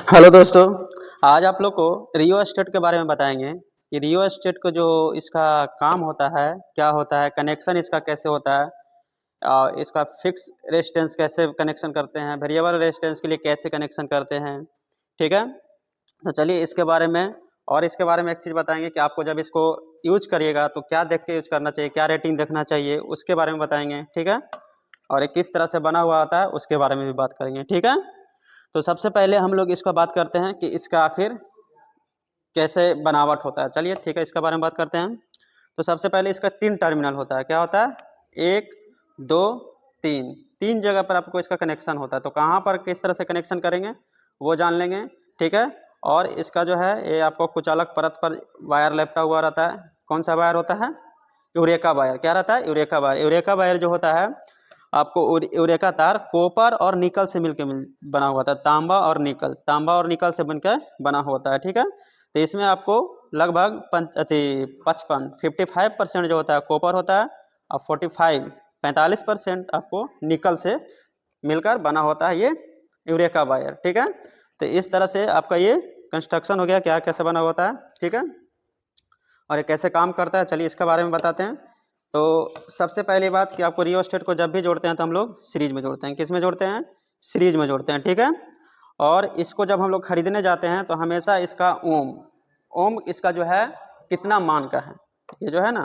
Hello दोस्तों, आज आप लोग को रियो एस्टेट के बारे में बताएंगे कि रियो एस्टेट को जो इसका काम होता है, क्या होता है, कनेक्शन इसका कैसे होता है, और इसका फिक्स रेजिस्टेंस कैसे कनेक्शन करते हैं, वेरिएबल रेजिस्टेंस के लिए कैसे कनेक्शन करते हैं। ठीक है, तो चलिए इसके बारे में और इसके बारे में एक चीज़ बताएंगे कि आपको जब इसको यूज करिएगा तो क्या देख के यूज करना चाहिए, क्या रेटिंग देखना चाहिए, उसके बारे में बताएंगे। ठीक है, और ये किस तरह से बना हुआ आता है उसके बारे में भी बात करेंगे। ठीक है, तो सबसे पहले हम लोग इसका बात करते हैं कि इसका आखिर कैसे बनावट होता है। चलिए ठीक है, इसके बारे में बात करते हैं। तो सबसे पहले इसका 3 टर्मिनल होता है। क्या होता है? 1 2 3, 3 जगह पर आपको इसका कनेक्शन होता है। तो कहाँ पर किस तरह से कनेक्शन करेंगे वो जान लेंगे। ठीक है, और इसका जो है ये आपको कुछ अलग परत पर वायर लपटा हुआ रहता है। कौन सा वायर होता है? Eureka wire. क्या रहता है? Eureka wire. यूरेका वायर जो होता है आपको यूरेका तार कॉपर और निकल से मिलकर बना हुआ था। तांबा और निकल से बनकर बना होता है। ठीक है, तो इसमें आपको लगभग 55% जो होता है कॉपर होता है और 45% आपको निकल से मिलकर बना होता है ये यूरेका वायर। ठीक है, तो इस तरह से आपका ये कंस्ट्रक्शन हो गया, क्या कैसे बना होता है। ठीक है, और ये कैसे काम करता है चलिए इसके बारे में बताते हैं। तो सबसे पहली बात कि आपको रियो एस्टेट को जब भी जोड़ते हैं तो हम लोग सीरीज में जोड़ते हैं। किस में जोड़ते हैं? सीरीज में जोड़ते हैं। ठीक है, और इसको जब हम लोग खरीदने जाते हैं तो हमेशा इसका ओम इसका जो है कितना मान का है, ये जो है ना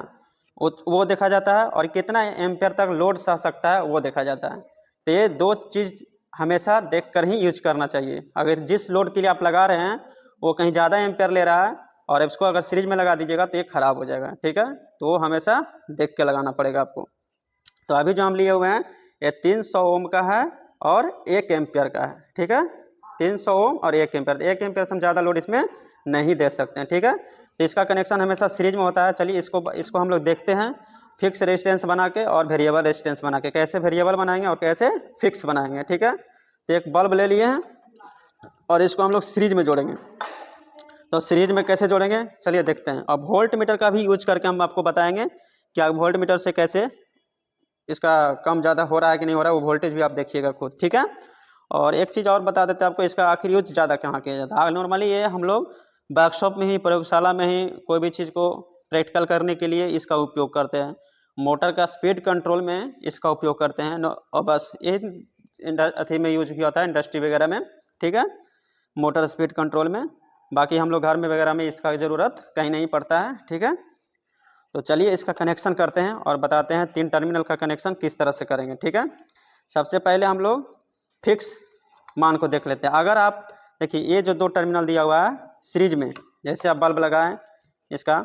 वो देखा जाता है, और कितना एम्पेयर तक लोड सह सकता है वो देखा जाता है। तो ये दो चीज़ हमेशा देख कर ही यूज करना चाहिए। अगर जिस लोड के लिए आप लगा रहे हैं वो कहीं ज़्यादा एम्पेयर ले रहा है और इसको अगर सीरीज में लगा दीजिएगा तो ये खराब हो जाएगा। ठीक है, तो वो हमेशा देख के लगाना पड़ेगा आपको। तो अभी जो हम लिए हुए हैं ये 300 ओम का है और 1 एम्पियर का है। ठीक है, 300 ओम और 1 एम्पियर। 1 एम्पियर से हम ज़्यादा लोड इसमें नहीं दे सकते हैं। ठीक है, तो इसका कनेक्शन हमेशा सीरीज में होता है। चलिए इसको हम लोग देखते हैं फिक्स रेजिस्टेंस बना के और वेरिएबल रेजिस्टेंस बना के। कैसे वेरिएबल बनाएंगे और कैसे फिक्स बनाएंगे। ठीक है, तो एक बल्ब ले लिए हैं और इसको हम लोग सीरीज में जोड़ेंगे। तो सीरीज में कैसे जोड़ेंगे चलिए देखते हैं। अब वोल्ट मीटर का भी यूज करके हम आपको बताएंगे कि वोल्ट मीटर से कैसे इसका कम ज़्यादा हो रहा है कि नहीं हो रहा है, वो वोल्टेज भी आप देखिएगा खुद। ठीक है, और एक चीज़ और बता देते हैं आपको, इसका आखिर यूज ज़्यादा कहाँ किया जाता है। नॉर्मली ये हम लोग वर्कशॉप में ही, प्रयोगशाला में ही कोई भी चीज़ को प्रैक्टिकल करने के लिए इसका उपयोग करते हैं। मोटर का स्पीड कंट्रोल में इसका उपयोग करते हैं और बस ये अथी में यूज किया होता है इंडस्ट्री वगैरह में। ठीक है, मोटर स्पीड कंट्रोल में। बाकी हम लोग घर में वगैरह में इसका ज़रूरत कहीं नहीं पड़ता है। ठीक है, तो चलिए इसका कनेक्शन करते हैं और बताते हैं 3 टर्मिनल का कनेक्शन किस तरह से करेंगे। ठीक है, सबसे पहले हम लोग फिक्स मान को देख लेते हैं। अगर आप देखिए ये जो 2 टर्मिनल दिया हुआ है सीरीज में, जैसे आप बल्ब लगाएं इसका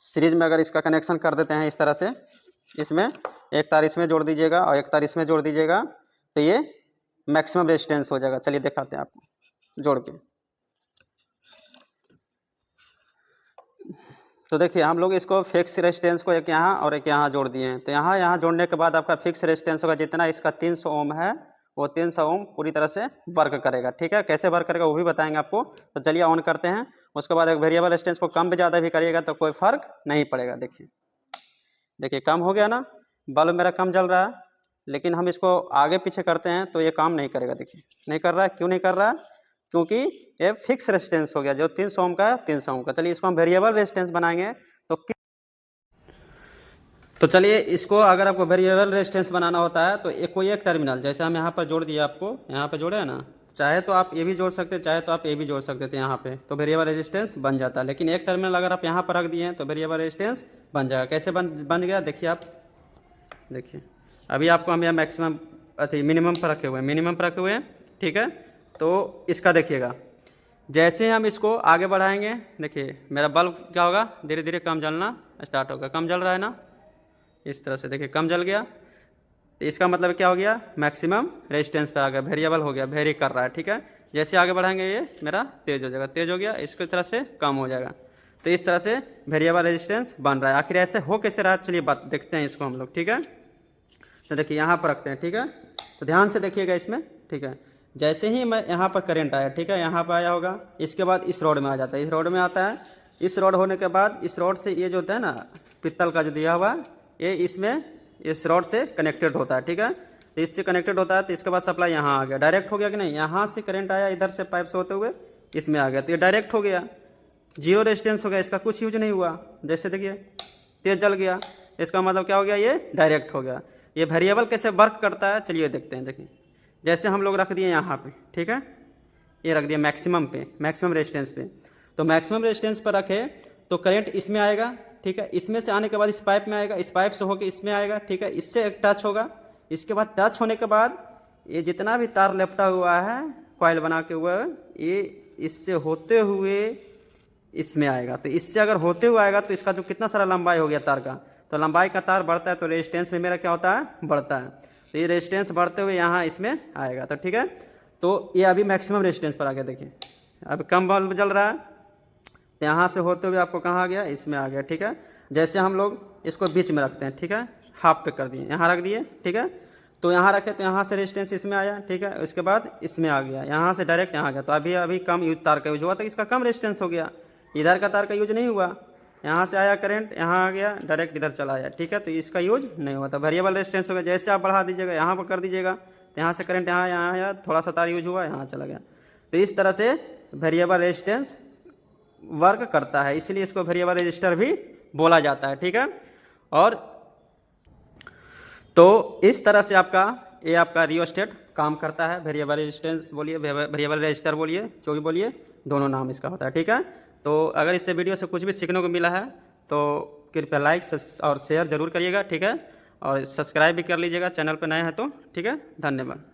सीरीज में, अगर इसका कनेक्शन कर देते हैं इस तरह से, इसमें एक तार इसमें जोड़ दीजिएगा और एक तार इसमें जोड़ दीजिएगा, तो ये मैक्सिमम रेजिस्टेंस हो जाएगा। चलिए दिखाते हैं आपको जोड़ के। तो देखिए हम लोग इसको फिक्स रेजिस्टेंस को एक यहाँ और एक यहाँ जोड़ दिए हैं। तो यहाँ जोड़ने के बाद आपका फिक्स रेजिस्टेंस होगा जितना इसका 300 ओम है, वो 300 ओम पूरी तरह से वर्क करेगा। ठीक है, कैसे वर्क करेगा वो भी बताएंगे आपको। तो चलिए ऑन करते हैं। उसके बाद एक वेरिएबल रेजिस्टेंस को कम भी ज़्यादा भी करिएगा तो कोई फर्क नहीं पड़ेगा। देखिए कम हो गया ना, बल्ब मेरा कम जल रहा है, लेकिन हम इसको आगे पीछे करते हैं तो ये काम नहीं करेगा। देखिए नहीं कर रहा है। क्यों नहीं कर रहा है? क्योंकि ये फिक्स रेजिस्टेंस हो गया, जो 300 ओम का है 300 ओम का। चलिए इसको हम वेरिएबल रेजिस्टेंस बनाएंगे तो चलिए इसको अगर आपको वेरिएबल रेजिस्टेंस बनाना होता है तो कोई एक टर्मिनल, जैसे हम यहाँ पर जोड़ दिए, आपको यहाँ पर जोड़े है ना, चाहे तो आप ये भी जोड़ सकते, चाहे तो आप ये भी जोड़ सकते थे यहाँ पे, तो वेरिएबल रेजिस्टेंस बन जाता है। लेकिन एक टर्मिनल अगर आप यहाँ पर रख दिए हैं तो वेरिएबल रेजिस्टेंस बन जाएगा। कैसे बन गया देखिए आप। देखिए अभी आपको हम यहाँ मैक्सिमम मिनिमम पर रखे हुए हैं, ठीक है, तो इसका देखिएगा जैसे हम इसको आगे बढ़ाएंगे, देखिए मेरा बल्ब क्या होगा, धीरे धीरे कम जलना स्टार्ट होगा। कम जल रहा है ना, इस तरह से देखिए कम जल गया, तो इसका मतलब क्या हो गया, मैक्सिमम रेजिस्टेंस पे आ गया, वेरिएबल हो गया, वेरी कर रहा है। ठीक है, जैसे आगे बढ़ाएंगे ये मेरा तेज हो जाएगा, तेज हो गया, इसकी तरह से कम हो जाएगा। तो इस तरह से वेरिएबल रेजिस्टेंस बन रहा है। आखिर ऐसे हो कैसे रहा, चलिए बात देखते हैं इसको हम लोग। ठीक है, तो देखिए यहाँ पर रखते हैं। ठीक है, तो ध्यान से देखिएगा इसमें। ठीक है, जैसे ही मैं यहाँ पर करंट आया, ठीक है, यहाँ पर आया होगा, इसके बाद इस रोड में आ जाता है, इस रोड में आता है। इस रोड होने के बाद इस रोड से ये जो होता है ना पित्तल का जो दिया हुआ, ये इसमें इस रोड से कनेक्टेड होता है। ठीक है, तो तो इससे कनेक्टेड होता है, तो इसके बाद सप्लाई यहाँ आ गया, डायरेक्ट हो गया कि नहीं, यहाँ से करंट आया इधर से पाइप से होते हुए इसमें आ गया, तो ये डायरेक्ट हो गया, जीरो रेजिस्टेंस हो गया, इसका कुछ यूज नहीं हुआ। जैसे देखिए तेज जल गया, इसका मतलब क्या हो गया, ये डायरेक्ट हो गया। ये वेरिएबल कैसे वर्क करता है चलिए देखते हैं। देखिए जैसे हम लोग रख दिए यहाँ पे, ठीक है, ये रख दिया मैक्सिमम पे, मैक्सिमम रेजिस्टेंस पे, तो मैक्सिमम रेजिस्टेंस पर रखे तो करंट इसमें आएगा, ठीक है, इसमें से आने के बाद इस पाइप में आएगा, इस पाइप से होकर इसमें आएगा, ठीक है, इससे एक टच होगा, इसके बाद टच होने के बाद ये जितना भी तार लपटा हुआ है कॉइल बना के हुआ, ये इससे होते हुए इसमें आएगा। तो इससे अगर होते हुए आएगा तो इसका जो कितना सारा लंबाई हो गया तार का, तो लंबाई का तार बढ़ता है तो रेजिस्टेंस में मेरा क्या होता है, बढ़ता है। तो ये रेजिस्टेंस बढ़ते हुए यहाँ इसमें आएगा, तो ठीक है, तो ये अभी मैक्सिमम रेजिस्टेंस पर आ गया। देखिए अब कम बल्ब जल रहा है, तो यहाँ से होते हुए आपको कहाँ आ गया, इसमें आ गया, ठीक है। जैसे हम लोग इसको बीच में रखते हैं, ठीक है, हाफ पे कर दिए, यहाँ रख दिए, ठीक है, तो यहाँ रखे तो यहाँ से रेजिस्टेंस इसमें आया, ठीक है, उसके बाद इसमें आ गया, यहाँ से डायरेक्ट यहाँ आ गया, तो अभी कम यूज तार का यूज हुआ, तो इसका कम रेजिस्टेंस हो गया, इधर का तार का यूज नहीं हुआ, यहाँ से आया करंट, यहाँ आ गया डायरेक्ट इधर चला आया, ठीक है, तो इसका यूज नहीं हुआ, तो वेरिएबल रेजिस्टेंस हो गया। जैसे आप बढ़ा दीजिएगा, यहाँ पर कर दीजिएगा, तो यहाँ से करंट यहाँ आया, थोड़ा सा तार यूज हुआ, यहाँ चला गया। तो इस तरह से वेरिएबल रेजिस्टेंस वर्क करता है, इसलिए इसको वेरिएबल रेजिस्टर भी बोला जाता है, ठीक है। और तो इस तरह से ये आपका रियोस्टेट काम करता है, वेरिएबल रेजिस्टेंस बोलिए, वेरिएबल रेजिस्टर बोलिए, जो भी बोलिए, दोनों नाम इसका होता है, ठीक है। तो अगर इससे वीडियो से कुछ भी सीखने को मिला है तो कृपया लाइक और शेयर जरूर करिएगा, ठीक है, और सब्सक्राइब भी कर लीजिएगा चैनल पर नए हैं तो, ठीक है। धन्यवाद।